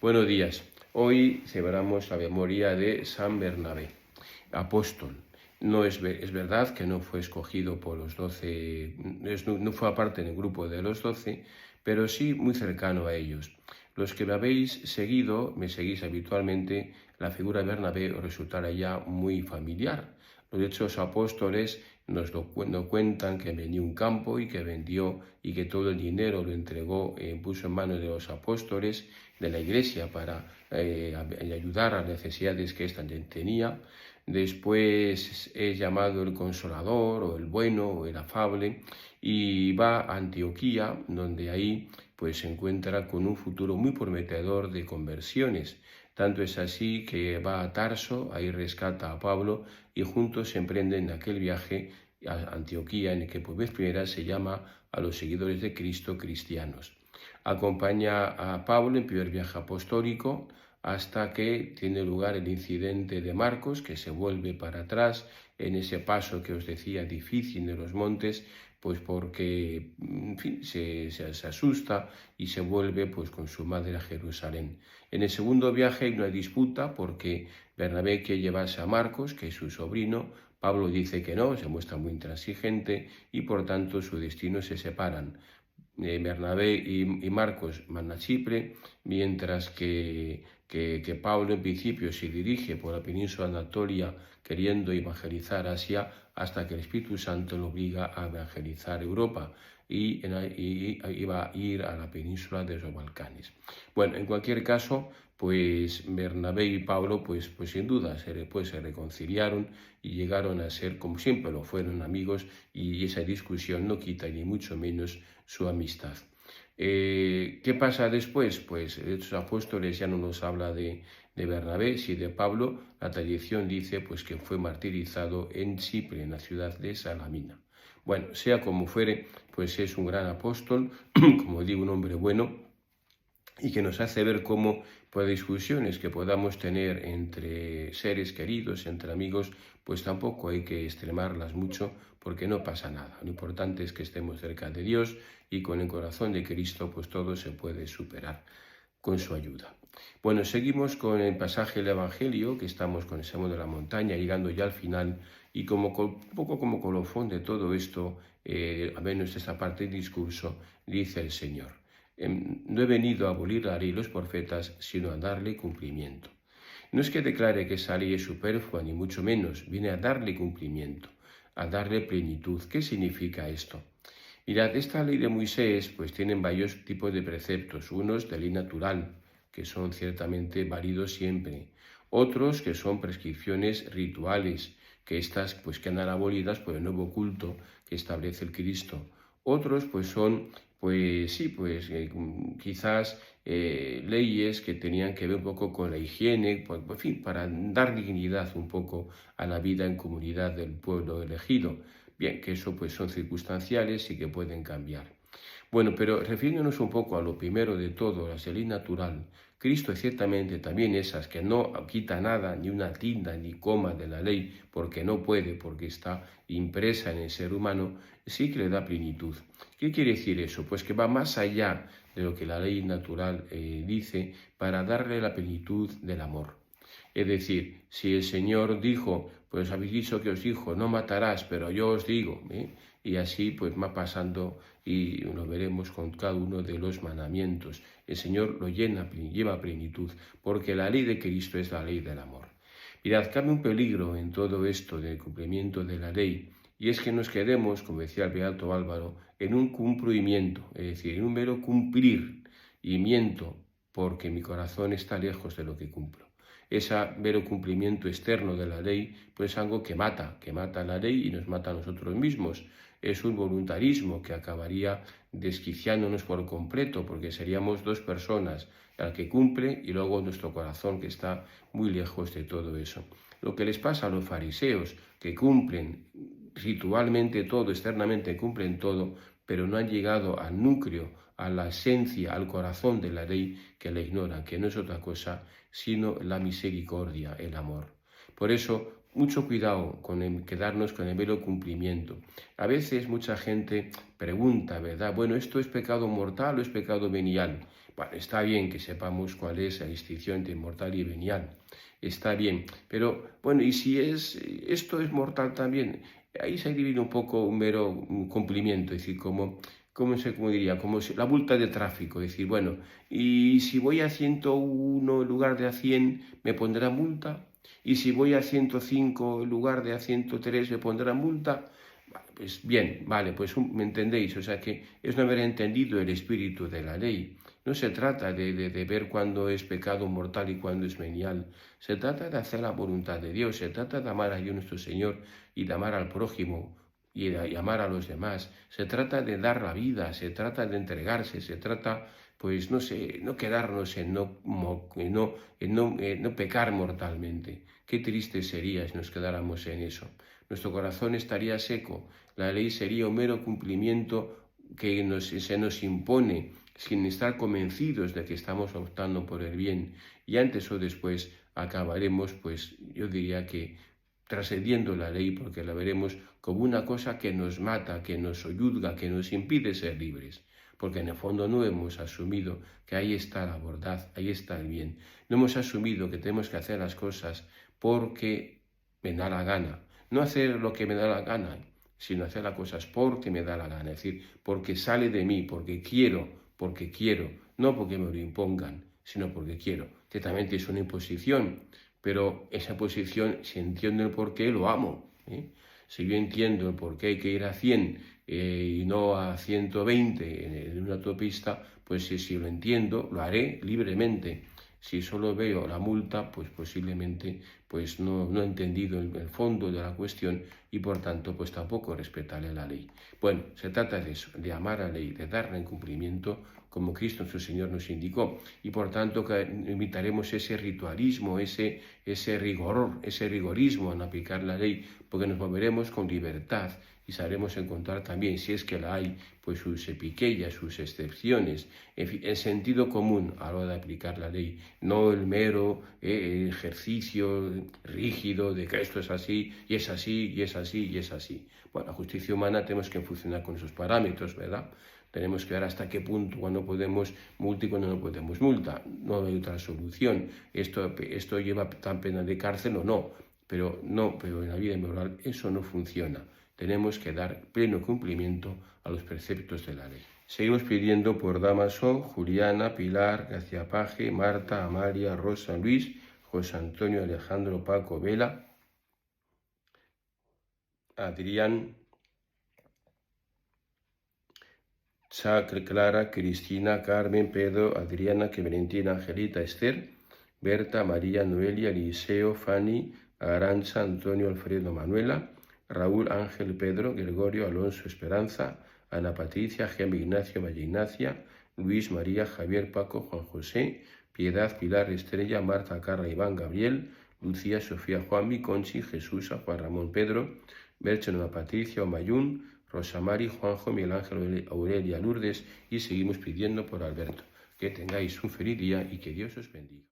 Buenos días. Hoy celebramos la memoria de San Bernabé, apóstol. No es verdad que no fue escogido por los 12, no fue aparte del grupo de los 12, pero sí muy cercano a ellos. Los que me habéis seguido, me seguís habitualmente, la figura de Bernabé os resultará ya muy familiar. Los Hechos Apóstoles nos cuentan que vendió un campo y que vendió y que todo el dinero lo entregó, puso en manos de los apóstoles de la iglesia para ayudar a las necesidades que ésta tenía. Después es llamado el Consolador o el Bueno o el Afable y va a Antioquía, donde ahí pues se encuentra con un futuro muy prometedor de conversiones. Tanto es así que va a Tarso, ahí rescata a Pablo y juntos se emprenden aquel viaje a Antioquía, en el que por vez primera se llama a los seguidores de Cristo cristianos. Acompaña a Pablo en primer viaje apostólico hasta que tiene lugar el incidente de Marcos, que se vuelve para atrás en ese paso que os decía difícil de los montes, pues porque en fin, se asusta y se vuelve pues con su madre a Jerusalén. En el segundo viaje hay una disputa porque Bernabé quiere llevarse a Marcos, que es su sobrino. Pablo dice que no, se muestra muy intransigente y por tanto su destino se separan. Bernabé y Marcos van a Chipre, mientras que Pablo en principio se dirige por la península Anatolia queriendo evangelizar Asia hasta que el Espíritu Santo lo obliga a evangelizar Europa y iba a ir a la península de los Balcanes. Bueno, en cualquier caso, pues Bernabé y Pablo pues sin duda se reconciliaron y llegaron a ser, como siempre lo fueron, amigos, y esa discusión no quita ni mucho menos su amistad. ¿Qué pasa después? Pues los apóstoles ya no nos habla de Bernabé, sí de Pablo. La tradición dice pues que fue martirizado en Chipre, en la ciudad de Salamina. Bueno, sea como fuere, pues es un gran apóstol, como digo, un hombre bueno, y que nos hace ver cómo por discusiones que podamos tener entre seres queridos, entre amigos, pues tampoco hay que extremarlas mucho porque no pasa nada. Lo importante es que estemos cerca de Dios y con el corazón de Cristo pues todo se puede superar con su ayuda. Bueno, seguimos con el pasaje del Evangelio, que estamos con el Sermón de la Montaña, llegando ya al final, y un poco como colofón de todo esto, a menos esta parte del discurso, dice el Señor: no he venido a abolir la ley y los profetas, sino a darle cumplimiento. No es que declare que esa ley es superflua, ni mucho menos, viene a darle cumplimiento, a darle plenitud. ¿Qué significa esto? Mirad, esta ley de Moisés pues tienen varios tipos de preceptos, unos de ley natural, que son ciertamente válidos siempre, otros que son prescripciones rituales, que estas pues quedan abolidas por el nuevo culto que establece el Cristo. Otros pues son quizás leyes que tenían que ver un poco con la higiene, pues, en fin, para dar dignidad un poco a la vida en comunidad del pueblo elegido. Bien, que eso pues son circunstanciales y que pueden cambiar. Bueno, pero refiriéndonos un poco a lo primero de todo, la ley natural, Cristo ciertamente también esas que no quita nada, ni una tilde ni coma de la ley, porque no puede, porque está impresa en el ser humano, sí que le da plenitud. ¿Qué quiere decir eso? Pues que va más allá de lo que la ley natural dice para darle la plenitud del amor. Es decir, si el Señor dijo, pues habéis dicho que os dijo, no matarás, pero yo os digo, y así pues va pasando y lo veremos con cada uno de los mandamientos. El Señor lo lleva a plenitud, porque la ley de Cristo es la ley del amor. Mirad, cabe un peligro en todo esto del cumplimiento de la ley, y es que nos quedemos, como decía el Beato Álvaro, en un cumplimiento, es decir, en un mero cumplir, y miento porque mi corazón está lejos de lo que cumplo. Ese mero cumplimiento externo de la ley, pues es algo que mata la ley y nos mata a nosotros mismos. Es un voluntarismo que acabaría desquiciándonos por completo, porque seríamos dos personas, la que cumple y luego nuestro corazón que está muy lejos de todo eso. Lo que les pasa a los fariseos, que cumplen ritualmente todo, externamente cumplen todo, pero no han llegado al núcleo, a la esencia, al corazón de la ley, que la ignoran, que no es otra cosa sino la misericordia, el amor. Por eso, mucho cuidado con quedarnos con el mero cumplimiento. A veces mucha gente pregunta, ¿verdad? Bueno, ¿esto es pecado mortal o es pecado venial? Bueno, está bien que sepamos cuál es la distinción entre mortal y venial. Está bien, pero bueno, ¿y si esto es mortal también? Ahí se divide un poco un mero cumplimiento, es decir, como diría, como la multa de tráfico, es decir, bueno, y si voy a 101 en lugar de a 100, ¿me pondrá multa? Y si voy a 105 en lugar de a 103, ¿me pondrá multa? Vale, pues bien, vale, pues me entendéis, o sea que es no haber entendido el espíritu de la ley. No se trata de ver cuándo es pecado mortal y cuándo es venial. Se trata de hacer la voluntad de Dios, se trata de amar a Dios nuestro Señor y de amar al prójimo y amar a los demás. Se trata de dar la vida, se trata de entregarse, se trata, pues no sé, no quedarnos en no pecar mortalmente. Qué triste sería si nos quedáramos en eso. Nuestro corazón estaría seco, la ley sería un mero cumplimiento que se nos impone sin estar convencidos de que estamos optando por el bien, y antes o después acabaremos, pues yo diría que trascendiendo la ley, porque la veremos como una cosa que nos mata, que nos soyuzga, que nos impide ser libres, porque en el fondo no hemos asumido que ahí está la bondad, ahí está el bien. No hemos asumido que tenemos que hacer las cosas porque me da la gana, no hacer lo que me da la gana, sino hacer las cosas porque me da la gana, es decir, porque sale de mí, porque quiero, no porque me lo impongan, sino porque quiero. Ciertamente es una imposición, pero esa posición, si entiendo el por qué, lo amo. Si yo entiendo el por qué hay que ir a 100 y no a 120 en una autopista, pues si lo entiendo, lo haré libremente. Si solo veo la multa, pues posiblemente pues no he entendido el fondo de la cuestión y por tanto pues tampoco respetaré la ley. Bueno, se trata de eso, de amar a la ley, de darle en cumplimiento como Cristo nuestro Señor nos indicó, y por tanto que evitaremos ese ritualismo, ese rigorismo en aplicar la ley, porque nos moveremos con libertad y sabremos encontrar también, si es que la hay, pues sus piquellas, sus excepciones, en fin, el sentido común a la hora de aplicar la ley, no el mero ejercicio rígido de que esto es así, y es así, y es así, y es así. Bueno, la justicia humana tenemos que funcionar con esos parámetros, ¿verdad? Tenemos que ver hasta qué punto, cuando podemos multa y cuando no podemos multa. No hay otra solución. Esto lleva tan pena de cárcel o no, pero en la vida moral eso no funciona. Tenemos que dar pleno cumplimiento a los preceptos de la ley. Seguimos pidiendo por Damaso, Juliana, Pilar, García Paje, Marta, Amalia, Rosa, Luis, José Antonio, Alejandro, Paco, Vela, Adrián, Chacre, Clara, Cristina, Carmen, Pedro, Adriana, Clementina, Angelita, Esther, Berta, María, Noelia, Eliseo, Fanny, Arancha, Antonio, Alfredo, Manuela, Raúl, Ángel, Pedro, Gregorio, Alonso, Esperanza, Ana Patricia, Jaime, Ignacio, María Ignacia, Luis, María, Javier, Paco, Juan José, Piedad, Pilar, Estrella, Marta, Carla, Iván, Gabriel, Lucía, Sofía, Juanmi, Conchi, Jesús, Juan Ramón, Pedro, Merche, Ana Patricia, Omayún, Rosa Mari, Juanjo, Miguel Ángel, Aurelia, Lourdes, y seguimos pidiendo por Alberto. Que tengáis un feliz día y que Dios os bendiga.